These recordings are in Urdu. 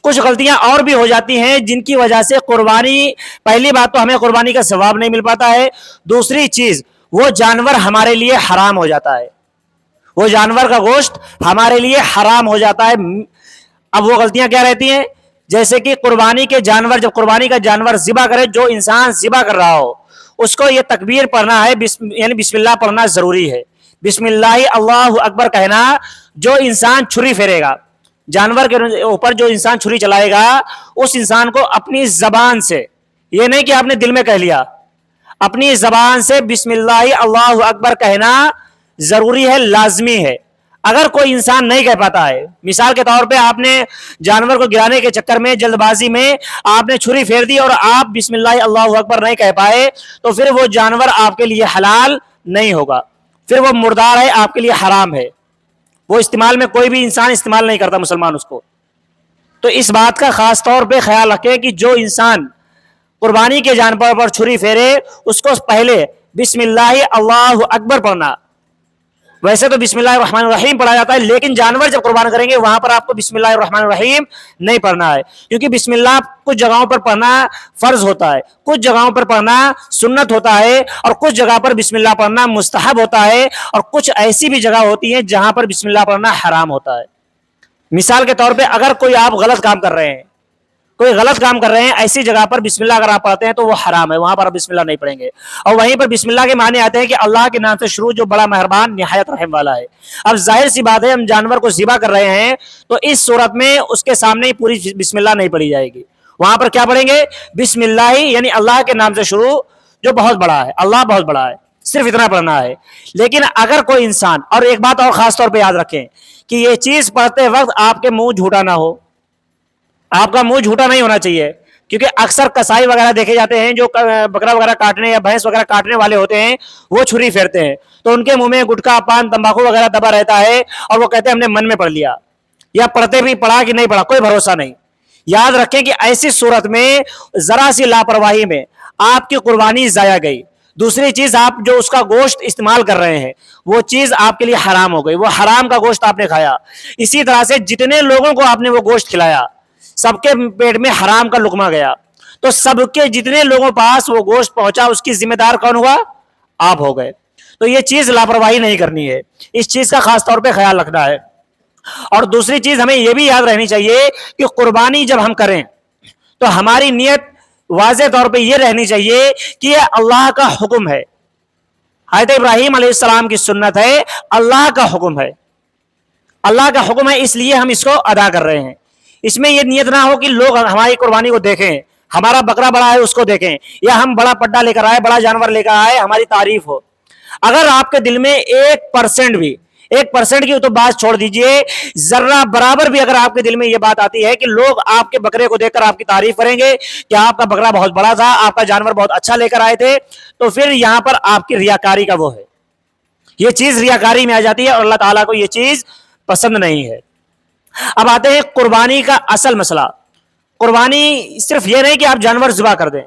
کچھ غلطیاں اور بھی ہو جاتی ہیں جن کی وجہ سے قربانی، پہلی بات تو ہمیں قربانی کا ثواب نہیں مل پاتا ہے، دوسری چیز وہ جانور ہمارے لیے حرام ہو جاتا ہے، وہ جانور کا گوشت ہمارے لیے حرام ہو جاتا ہے۔ اب وہ غلطیاں کیا رہتی ہیں؟ جیسے کہ قربانی کے جانور، جب قربانی کا جانور ذبح کرے، جو انسان ذبح کر رہا ہو اس کو یہ تکبیر پڑھنا ہے، یعنی بسم اللہ پڑھنا ضروری ہے، بسم اللہ اللہ اکبر کہنا۔ جو انسان چھری پھیرے گا، جانور کے اوپر جو انسان چھری چلائے گا، اس انسان کو اپنی زبان سے، یہ نہیں کہ آپ نے دل میں کہہ لیا، اپنی زبان سے بسم اللہ اللہ اکبر کہنا ضروری ہے، لازمی ہے۔ اگر کوئی انسان نہیں کہہ پاتا ہے، مثال کے طور پہ آپ نے جانور کو گرانے کے چکر میں، جلد بازی میں آپ نے چھری پھیر دی اور آپ بسم اللہ اللہ اکبر نہیں کہہ پائے، تو پھر وہ جانور آپ کے لیے حلال نہیں ہوگا، پھر وہ مردار ہے، آپ کے لیے حرام ہے، وہ استعمال میں کوئی بھی انسان استعمال نہیں کرتا مسلمان اس کو۔ تو اس بات کا خاص طور پہ خیال رکھیں کہ جو انسان قربانی کے جانور پر چھری پھیرے اس کو پہلے بسم اللہ اللہ اکبر پڑھنا، ویسے تو بسم اللہ الرحمن الرحیم پڑھا جاتا ہے، لیکن جانور جب قربان کریں گے وہاں پر آپ کو بسم اللہ الرحمن الرحیم نہیں پڑھنا ہے، کیونکہ بسم اللہ کچھ جگہوں پر پڑھنا فرض ہوتا ہے، کچھ جگہوں پر پڑھنا سنت ہوتا ہے، اور کچھ جگہ پر بسم اللہ پڑھنا مستحب ہوتا ہے، اور کچھ ایسی بھی جگہ ہوتی ہیں جہاں پر بسم اللہ پڑھنا حرام ہوتا ہے۔ مثال کے طور پہ اگر کوئی آپ غلط کام کر رہے ہیں، کوئی غلط کام کر رہے ہیں، ایسی جگہ پر بسم اللہ اگر آپ پڑھتے ہیں تو وہ حرام ہے، وہاں پر آپ بسم اللہ نہیں پڑھیں گے۔ اور وہیں پر بسم اللہ کے معنی آتے ہیں کہ اللہ کے نام سے شروع جو بڑا مہربان نہایت رحم والا ہے۔ اب ظاہر سی بات ہے، ہم جانور کو ذبح کر رہے ہیں تو اس صورت میں اس کے سامنے پوری بسم اللہ نہیں پڑھی جائے گی، وہاں پر کیا پڑھیں گے؟ بسم اللہ، یعنی اللہ کے نام سے شروع جو بہت بڑا ہے، اللہ بہت بڑا ہے، صرف اتنا پڑھنا ہے۔ لیکن اگر کوئی انسان، اور ایک بات اور خاص طور پہ یاد رکھیں کہ یہ چیز پڑھتے وقت آپ کے منہ جھوٹا نہ ہو، آپ کا منہ جھوٹا نہیں ہونا چاہیے، کیونکہ اکثر کسائی وغیرہ دیکھے جاتے ہیں جو بکرا وغیرہ کاٹنے یا بھینس وغیرہ کاٹنے والے ہوتے ہیں، وہ چھری پھیرتے ہیں تو ان کے منہ میں گٹکا، پان، تمباکو وغیرہ دبا رہتا ہے، اور وہ کہتے ہیں ہم نے من میں پڑھ لیا، یا پڑھتے بھی پڑھا کہ نہیں پڑھا کوئی بھروسہ نہیں۔ یاد رکھیں کہ ایسی صورت میں ذرا سی لاپرواہی میں آپ کی قربانی ضائع گئی، دوسری چیز آپ جو اس کا گوشت استعمال کر رہے ہیں وہ چیز آپ کے لیے حرام ہو گئی، وہ حرام کا گوشت آپ نے کھایا۔ اسی طرح سے جتنے لوگوں کو آپ نے وہ گوشت کھلایا سب کے پیٹ میں حرام کا لقمہ گیا، تو سب کے جتنے لوگوں پاس وہ گوشت پہنچا اس کی ذمہ دار کون ہوا؟ آپ ہو گئے۔ تو یہ چیز لاپرواہی نہیں کرنی ہے، اس چیز کا خاص طور پہ خیال رکھنا ہے۔ اور دوسری چیز ہمیں یہ بھی یاد رہنی چاہیے کہ قربانی جب ہم کریں تو ہماری نیت واضح طور پہ یہ رہنی چاہیے کہ یہ اللہ کا حکم ہے، حضرت ابراہیم علیہ السلام کی سنت ہے، اللہ کا حکم ہے، اللہ کا حکم ہے، اس لیے ہم اس کو ادا کر رہے ہیں۔ اس میں یہ نیت نہ ہو کہ لوگ ہماری قربانی کو دیکھیں، ہمارا بکرا بڑا ہے اس کو دیکھیں، یا ہم بڑا پڈا لے کر آئے، بڑا جانور لے کر آئے، ہماری تعریف ہو۔ اگر آپ کے دل میں 1% بھی، 1% کی تو بات چھوڑ دیجئے، ذرہ برابر بھی اگر آپ کے دل میں یہ بات آتی ہے کہ لوگ آپ کے بکرے کو دیکھ کر آپ کی تعریف کریں گے کہ آپ کا بکرا بہت بڑا تھا، آپ کا جانور بہت اچھا لے کر آئے تھے، تو پھر یہاں پر آپ کی ریاکاری کا وہ ہے، یہ چیز ریاکاری میں آ جاتی ہے، اور اللہ تعالیٰ کو یہ چیز پسند نہیں ہے۔ اب آتے ہیں قربانی کا اصل مسئلہ۔ قربانی صرف یہ نہیں کہ آپ جانور ذبح کر دیں،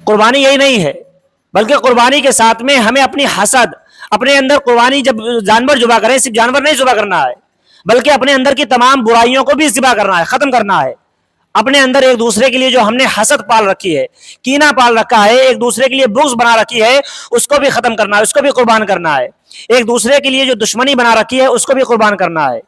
قربانی یہی نہیں ہے، بلکہ قربانی کے ساتھ میں ہمیں اپنی حسد، اپنے اندر قربانی جب جانور ذبح کریں صرف جانور نہیں ذبح کرنا ہے، بلکہ اپنے اندر کی تمام برائیوں کو بھی ذبح کرنا ہے، ختم کرنا ہے۔ اپنے اندر ایک دوسرے کے لیے جو ہم نے حسد پال رکھی ہے، کینہ پال رکھا ہے، ایک دوسرے کے لیے بغض بنا رکھی ہے، اس کو بھی ختم کرنا ہے، اس کو بھی قربان کرنا ہے۔ ایک دوسرے کے لیے جو دشمنی بنا رکھی ہے اس کو بھی قربان کرنا ہے۔